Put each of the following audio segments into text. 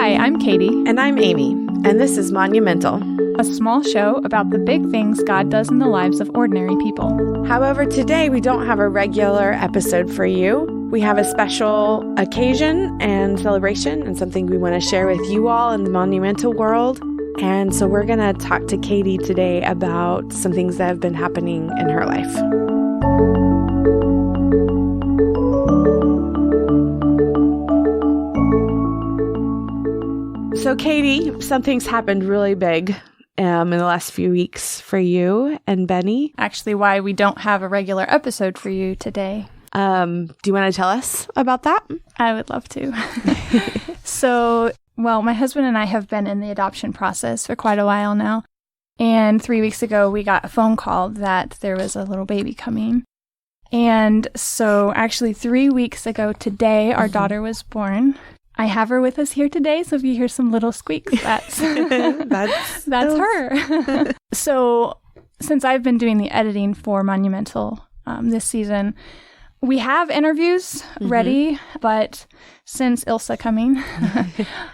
Hi, I'm Katie. And I'm Amy, and this is Monumental, a small show about the big things God does in the lives of ordinary people. However, today we don't have a regular episode for you. We have a special occasion and celebration and something we want to share with you all in the monumental world. And so we're going to talk to Katie today about some things that have been happening in her life. So Katie, something's happened really big in the last few weeks for you and Benny. Actually, why we don't have a regular episode for you today. Do you want to tell us about that? I would love to. Well, my husband and I have been in the adoption process for quite a while now. And 3 weeks ago, we got a phone call that there was a little baby coming. And so actually 3 weeks ago today, our daughter was born. I have her with us here today, so if you hear some little squeaks, that's her. So since I've been doing the editing for Monumental this season, we have interviews ready, but since Ilse coming,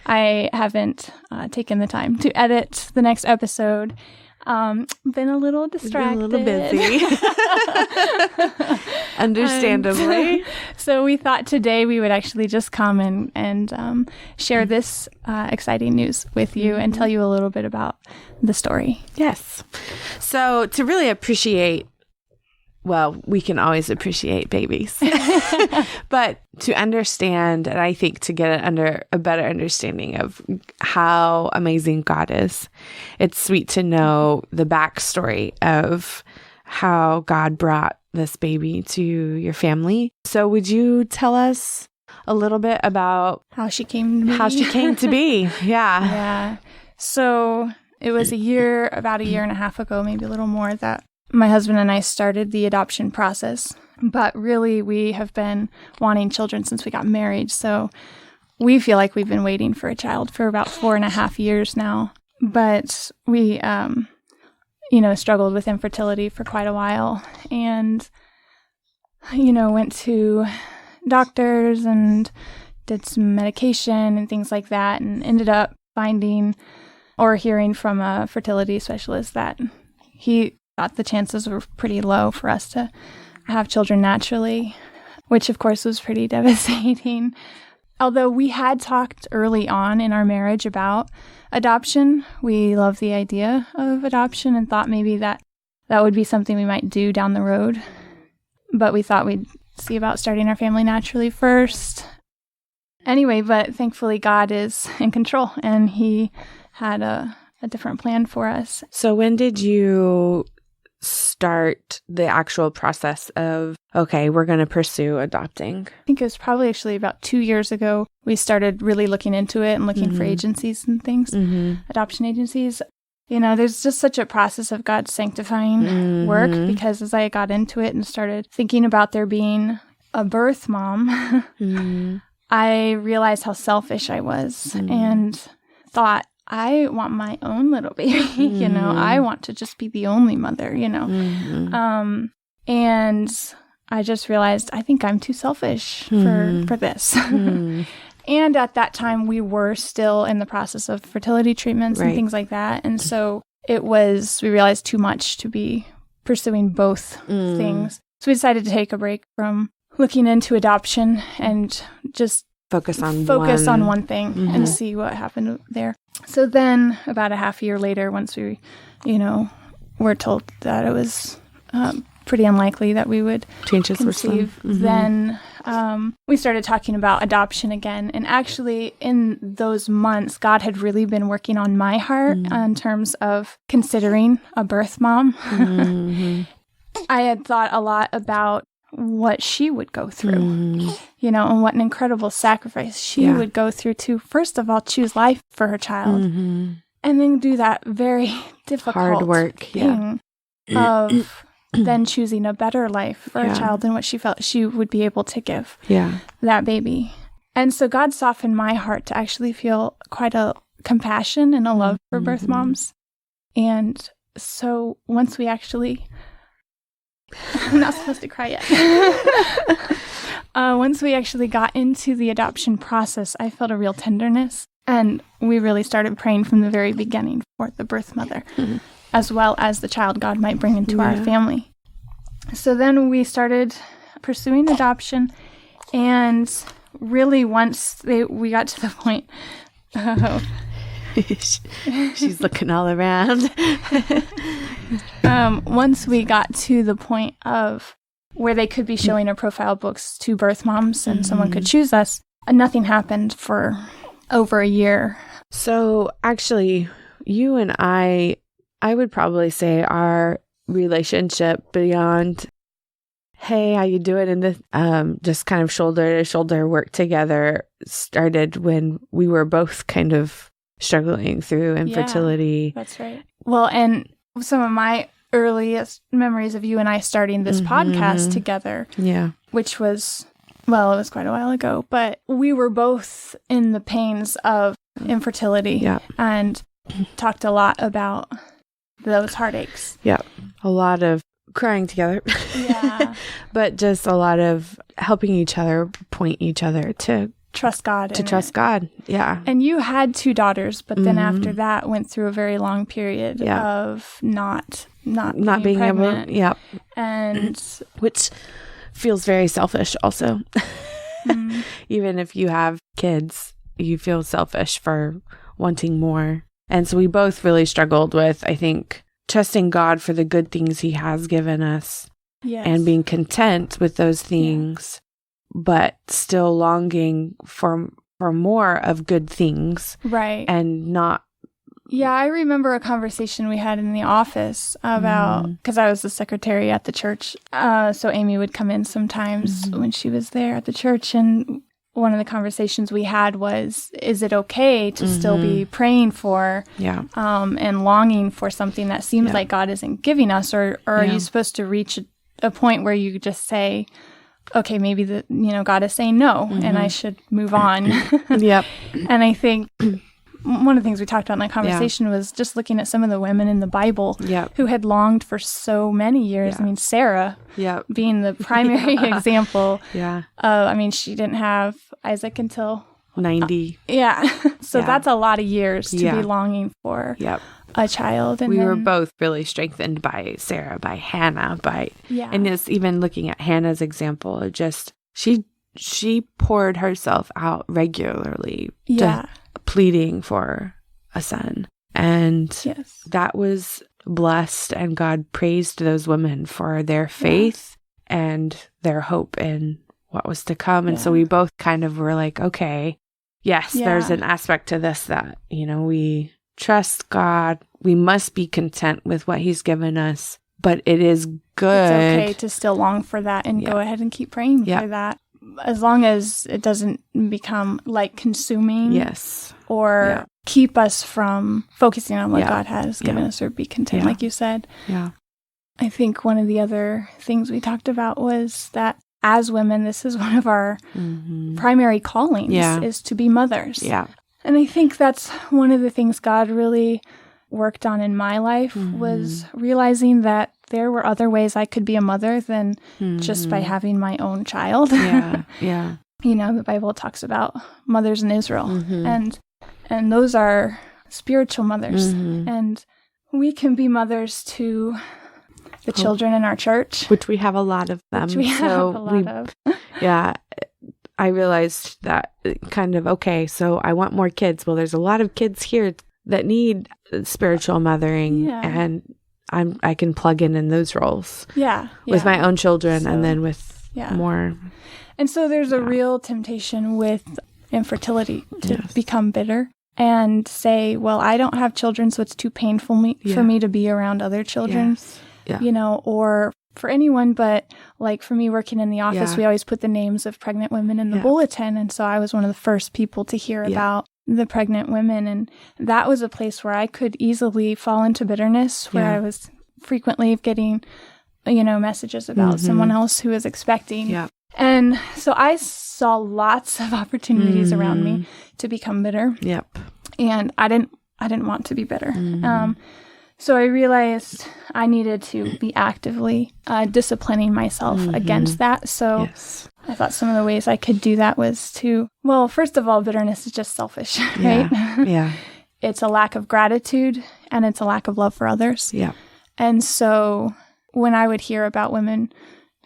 I haven't taken the time to edit the next episode. Been a little distracted. Been a little busy. Understandably. So we thought today we would actually just come and share this exciting news with you and tell you a little bit about the story. Yes. So to really appreciate, well, we can always appreciate babies, but to understand, and I think to get a better understanding of how amazing God is, it's sweet to know the backstory of how God brought this baby to your family. So would you tell us a little bit about how she came to be? How she came to be. Yeah. Yeah. So it was about a year and a half ago, maybe a little more, that my husband and I started the adoption process, but really we have been wanting children since we got married. So we feel like we've been waiting for a child for about 4.5 years now, but we, struggled with infertility for quite a while and, went to doctors and did some medication and things like that and ended up finding or hearing from a fertility specialist that he thought the chances were pretty low for us to have children naturally, which of course was pretty devastating. Although we had talked early on in our marriage about adoption, we loved the idea of adoption and thought maybe that would be something we might do down the road. But we thought we'd see about starting our family naturally first. Anyway, but thankfully God is in control and he had a different plan for us. So when did you start the actual process of, okay, we're going to pursue adopting? I think it was probably actually about 2 years ago. We started really looking into it and looking for agencies and things, adoption agencies. There's just such a process of God sanctifying work, because as I got into it and started thinking about there being a birth mom, I realized how selfish I was and thought, I want my own little baby, I want to just be the only mother, and I just realized I think I'm too selfish for this. And at that time, we were still in the process of fertility treatments and things like that. And so we realized too much to be pursuing both things. So we decided to take a break from looking into adoption and just focus on one thing and see what happened there. So then about a half year later, once we, were told that it was pretty unlikely that we would conceive, then we started talking about adoption again. And actually in those months, God had really been working on my heart in terms of considering a birth mom. I had thought a lot about what she would go through, and what an incredible sacrifice she would go through to, first of all, choose life for her child, and then do that very difficult hard work thing of then choosing a better life for a child than what she felt she would be able to give that baby. And so God softened my heart to actually feel quite a compassion and a love for birth moms. And so once we actually... I'm not supposed to cry yet. Once we actually got into the adoption process, I felt a real tenderness And we really started praying from the very beginning for the birth mother, as well as the child God might bring into our family. So then we started pursuing adoption, and really once we got to the point, she's looking all around. Once we got to the point of where they could be showing our profile books to birth moms and someone could choose us, nothing happened for over a year. So actually, you and I would probably say our relationship beyond, hey, how you doing? And the just kind of shoulder to shoulder work together started when we were both kind of struggling through infertility. Yeah, that's right. Well, and some of my earliest memories of you and I starting this podcast together, which was, well, it was quite a while ago, but we were both in the pains of infertility and talked a lot about those heartaches. Yeah. A lot of crying together. Yeah. But just a lot of helping each other, point each other to trust God. To trust God. Yeah. And you had 2 daughters, but then after that went through a very long period of not being pregnant. Able. And which feels very selfish also. Even if you have kids, you feel selfish for wanting more. And so we both really struggled with, I think, trusting God for the good things he has given us and being content with those things, but still longing for more of good things. Right. And not. Yeah, I remember a conversation we had in the office about, because I was the secretary at the church, so Amy would come in sometimes when she was there at the church, and one of the conversations we had was, is it okay to still be praying for and longing for something that seems like God isn't giving us, or are you supposed to reach a point where you just say, okay, maybe God is saying no, and I should move on. And I think one of the things we talked about in that conversation was just looking at some of the women in the Bible who had longed for so many years. I mean, Sarah being the primary example. I mean, she didn't have Isaac until 90. So that's a lot of years to be longing for a child. And we were both really strengthened by Sarah, by Hannah, and it's even looking at Hannah's example, just she poured herself out regularly, pleading for a son. And that was blessed, and God praised those women for their faith and their hope in what was to come. And so we both kind of were like, okay, there's an aspect to this that, we trust God. We must be content with what he's given us, but it is good. It's okay to still long for that and go ahead and keep praying for that. As long as it doesn't become like consuming or keep us from focusing on what God has given us, or be content, like you said. I think one of the other things we talked about was that as women, this is one of our primary callings is to be mothers. And I think that's one of the things God really worked on in my life was realizing that there were other ways I could be a mother than just by having my own child. The Bible talks about mothers in Israel, and those are spiritual mothers, and we can be mothers to the children in our church, which we have a lot of them. I realized that kind of, okay, so I want more kids. Well, there's a lot of kids here that need spiritual mothering, and I can plug in those roles with my own children, and then with more. And so there's a real temptation with infertility to become bitter and say, well, I don't have children, so it's too painful for me to be around other children, or for anyone. But like for me working in the office, we always put the names of pregnant women in the bulletin. And so I was one of the first people to hear about the pregnant women. And that was a place where I could easily fall into bitterness, where I was frequently getting, messages about someone else who was expecting. And so I saw lots of opportunities around me to become bitter. And I didn't want to be bitter. So I realized I needed to be actively disciplining myself against that. So I thought some of the ways I could do that was to, well, first of all, bitterness is just selfish, right? Yeah. It's a lack of gratitude and it's a lack of love for others. Yeah. And so when I would hear about women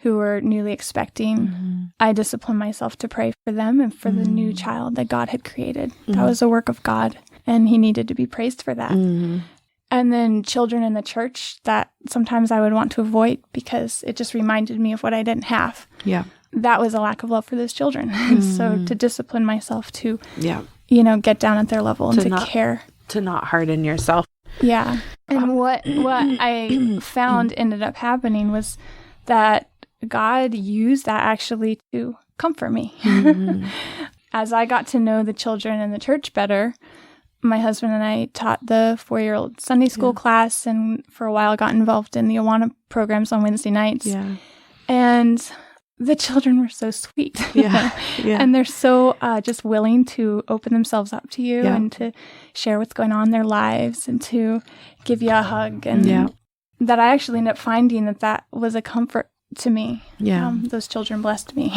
who were newly expecting, I disciplined myself to pray for them and for the new child that God had created. That was a work of God, and he needed to be praised for that. And then children in the church that sometimes I would want to avoid because it just reminded me of what I didn't have. Yeah. That was a lack of love for those children. And so to discipline myself to, get down at their level and to care. To not harden yourself. Yeah. And what I found ended up happening was that God used that actually to comfort me. As I got to know the children in the church better, my husband and I taught the 4-year-old Sunday school class, and for a while got involved in the Awana programs on Wednesday nights. Yeah. And the children were so sweet. And they're so just willing to open themselves up to you and to share what's going on in their lives and to give you a hug. And that I actually ended up finding that was a comfort to me. Those children blessed me.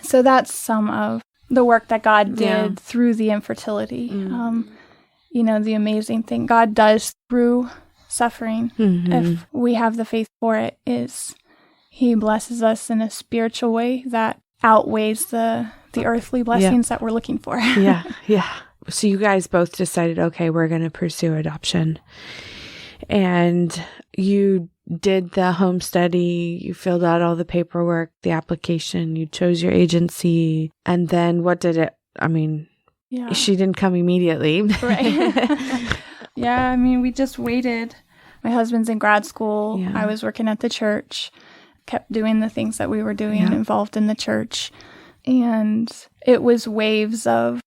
So that's some of the work that God did through the infertility. The amazing thing God does through suffering, if we have the faith for it, is he blesses us in a spiritual way that outweighs the earthly blessings that we're looking for. So you guys both decided, okay, we're going to pursue adoption. And you did the home study, you filled out all the paperwork, the application, you chose your agency, and then what did it, she didn't come immediately. Right. We just waited. My husband's in grad school. I was working at the church, kept doing the things that we were doing, involved in the church. And it was waves of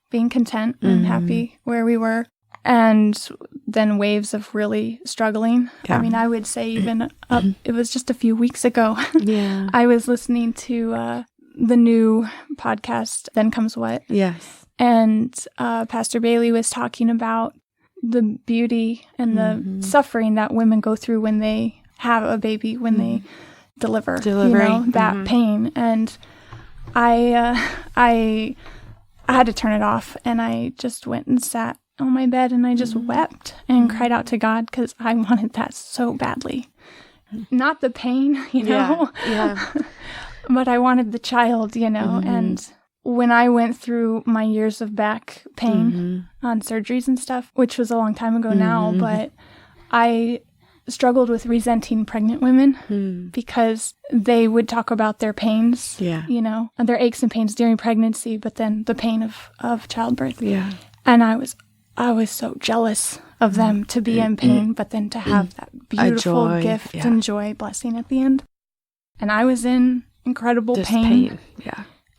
being content and happy where we were. And then waves of really struggling. I would say even it was just a few weeks ago. I was listening to the new podcast, Then Comes What? Yes. And Pastor Bailey was talking about the beauty and the suffering that women go through when they have a baby, when they deliver. That pain. And I had to turn it off, and I just went and sat on my bed and I just wept and cried out to God because I wanted that so badly. Not the pain, but I wanted the child, and when I went through my years of back pain on surgeries and stuff, which was a long time ago now, but I struggled with resenting pregnant women because they would talk about their pains, and their aches and pains during pregnancy, but then the pain of childbirth. And I was so jealous of them to be in pain, but then to have that beautiful gift and joy blessing at the end. And I was in incredible pain.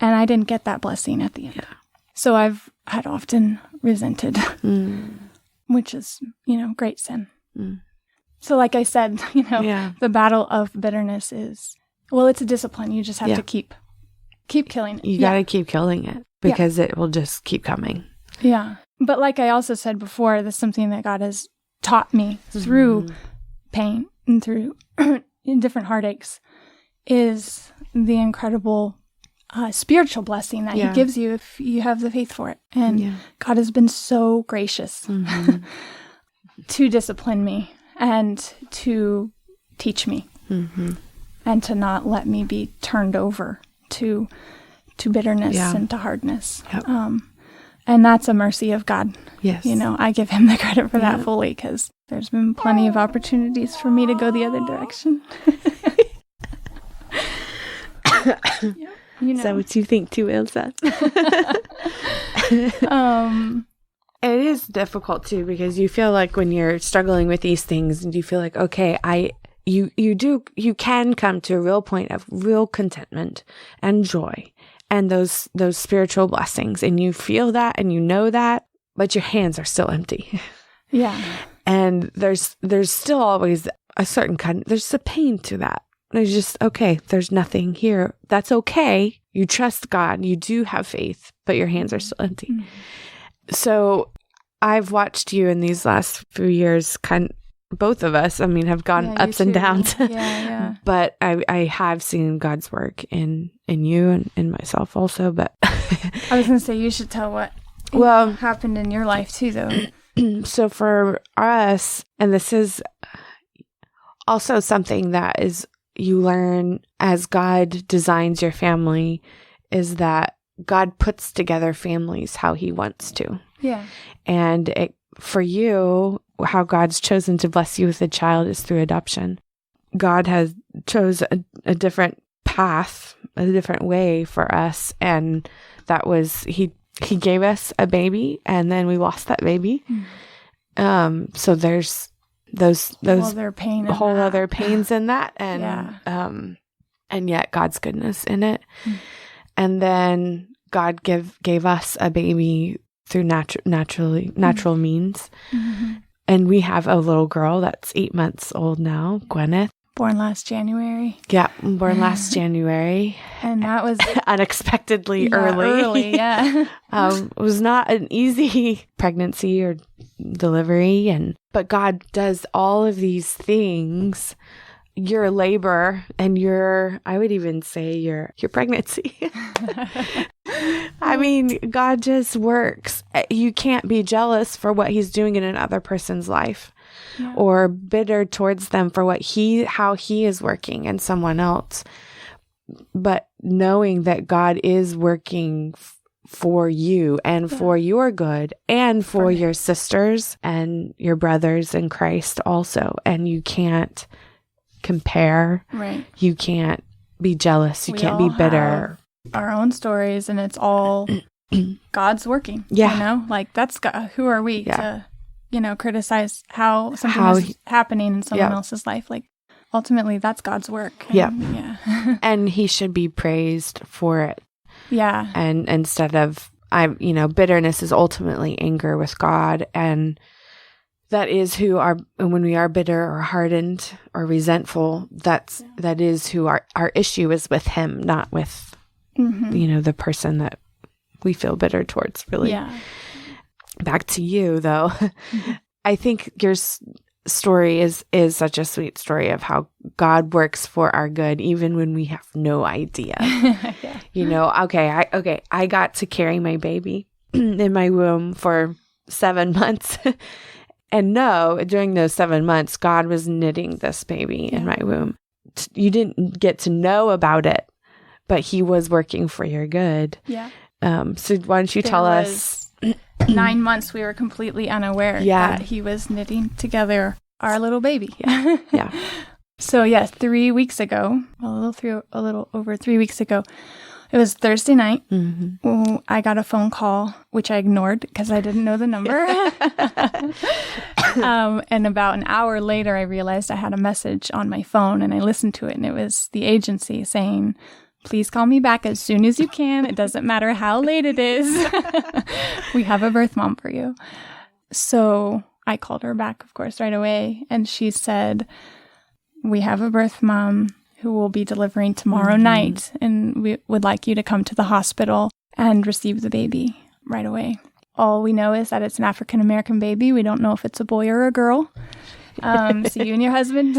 And I didn't get that blessing at the end. So I've had often resented, which is, great sin. So like I said, the battle of bitterness is, it's a discipline. You just have to keep killing it. You got to keep killing it because it will just keep coming. Yeah. But like I also said before, that's something that God has taught me through pain and through different heartaches, is the incredible spiritual blessing that he gives you if you have the faith for it. And God has been so gracious to discipline me and to teach me and to not let me be turned over to bitterness and to hardness. And that's a mercy of God. Yes. I give him the credit for that fully, because there's been plenty of opportunities for me to go the other direction. Is that what you think too, Ilse? It is difficult too, because you feel like when you're struggling with these things and you feel like, okay, you can come to a real point of real contentment and joy and those spiritual blessings, and you feel that and you know that, but your hands are still empty. And there's still always a certain there's a pain to that. There's just, okay, there's nothing here. That's okay. You trust God. You do have faith, but your hands are still empty. So I've watched you in these last few years, both of us, have gone ups and downs. Yeah. But I have seen God's work in you and in myself also. But I was going to say, you should tell what happened in your life too, though. So for us, and this is also something that is you learn as God designs your family, is that God puts together families how he wants to. Yeah. And for you, how God's chosen to bless you with a child is through adoption. God has chose a different path, a different way for us. And that was, he gave us a baby, and then we lost that baby. So there's those whole other pains in that. And, and yet God's goodness in it. And then God gave us a baby through natural means. And we have a little girl that's 8 months old now, Gwyneth. Born last January. Yeah, born last January. And that was unexpectedly early. Yeah. It was not an easy pregnancy or delivery, but God does all of these things. Your labor and I would even say your pregnancy. God just works. You can't be jealous for what he's doing in another person's life, or bitter towards them for how he is working in someone else. But knowing that God is working for you and for your good and for your sisters and your brothers in Christ also. And you can't compare. Right. You can't be jealous. You can't be bitter. Our own stories, and it's all God's working. Yeah. That's God. Who are we to, criticize how something is happening in someone else's life? Ultimately, that's God's work. And, and he should be praised for it. Yeah. And instead of, bitterness is ultimately anger with God. And that is when we are bitter or hardened or resentful, that is who our issue is with him, not with, the person that we feel bitter towards, really. Yeah. Back to you, though. I think your story is such a sweet story of how God works for our good, even when we have no idea. I got to carry my baby in my womb for 7 months. And during those 7 months, God was knitting this baby in my womb. You didn't get to know about it, but he was working for your good. Yeah. So why don't you tell us? 9 months we were completely unaware that he was knitting together our little baby. Yeah. So 3 weeks ago, a little over 3 weeks ago, it was Thursday night. I got a phone call, which I ignored because I didn't know the number. And about an hour later, I realized I had a message on my phone, and I listened to it, and it was the agency saying, "Please call me back as soon as you can. It doesn't matter how late it is. We have a birth mom for you." So I called her back, of course, right away. And she said, "We have a birth mom who will be delivering tomorrow night. And we would like you to come to the hospital and receive the baby right away. All we know is that it's an African-American baby. We don't know if it's a boy or a girl. So you and your husband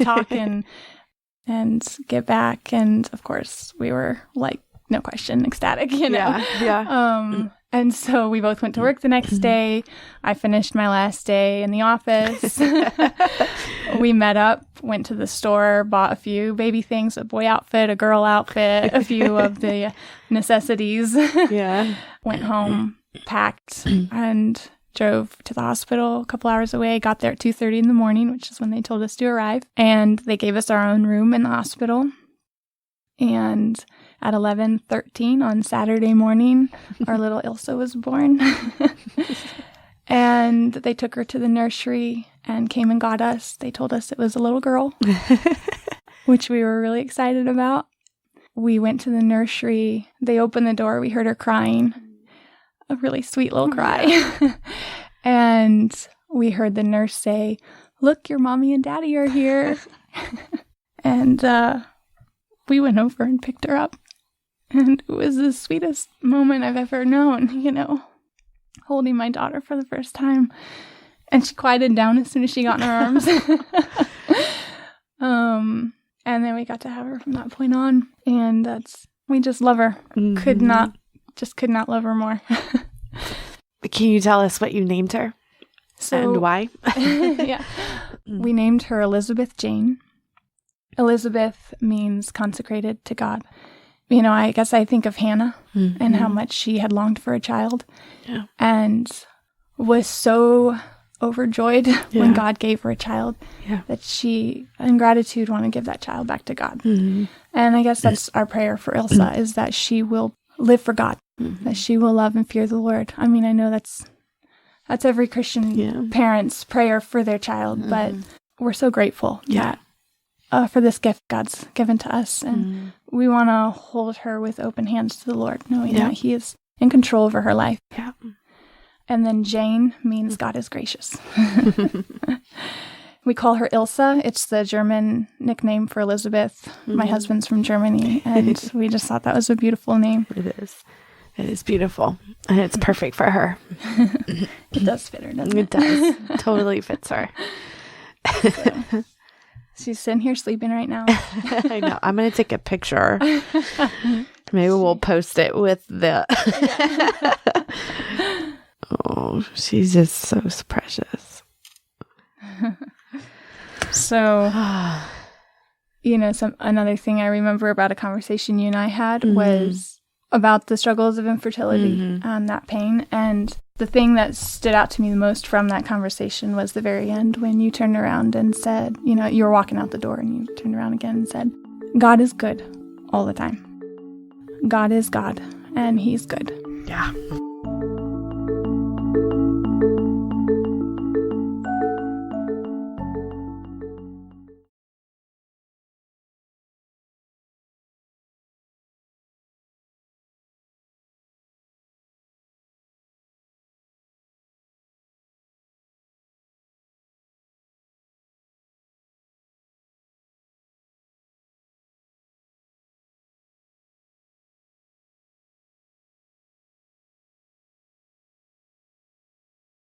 talk and get back." And of course, we were no question, ecstatic, Yeah. And so we both went to work the next day. I finished my last day in the office. We met up, went to the store, bought a few baby things, a boy outfit, a girl outfit, a few of the necessities. Yeah. Went home, packed, and drove to the hospital a couple hours away. Got there at 2:30 in the morning, which is when they told us to arrive. And they gave us our own room in the hospital. And at 11:13 on Saturday morning, our little Ilse was born. And they took her to the nursery and came and got us. They told us it was a little girl, which we were really excited about. We went to the nursery. They opened the door. We heard her crying, a really sweet little cry. And we heard the nurse say, "Look, your mommy and daddy are here." And we went over and picked her up. And it was the sweetest moment I've ever known, holding my daughter for the first time. And she quieted down as soon as she got in our arms. And then we got to have her from that point on. And we just love her. Mm-hmm. Could not love her more. Can you tell us what you named her? And why? Yeah. We named her Elizabeth Jane. Elizabeth means consecrated to God. I guess I think of Hannah and how much she had longed for a child and was so overjoyed when God gave her a child that she, in gratitude, wanted to give that child back to God. Mm-hmm. And I guess that's our prayer for Ilse, is that she will live for God, that she will love and fear the Lord. I know that's every Christian parent's prayer for their child, but we're so grateful that for this gift God's given to us. And we want to hold her with open hands to the Lord, knowing that He is in control over her life. Yeah. And then Jane means God is gracious. We call her Ilse. It's the German nickname for Elizabeth. My husband's from Germany, and we just thought that was a beautiful name. It is. It is beautiful, and it's perfect for her. It does fit her, doesn't It it? does. Totally fits her. So, she's sitting here sleeping right now. I know. I'm going to take a picture. Maybe we'll post it with the... Oh, she's just so precious. So, another thing I remember about a conversation you and I had was about the struggles of infertility and that pain. And the thing that stood out to me the most from that conversation was the very end when you turned around and said, you were walking out the door and you turned around again and said, God is good all the time. God is God and He's good. Yeah.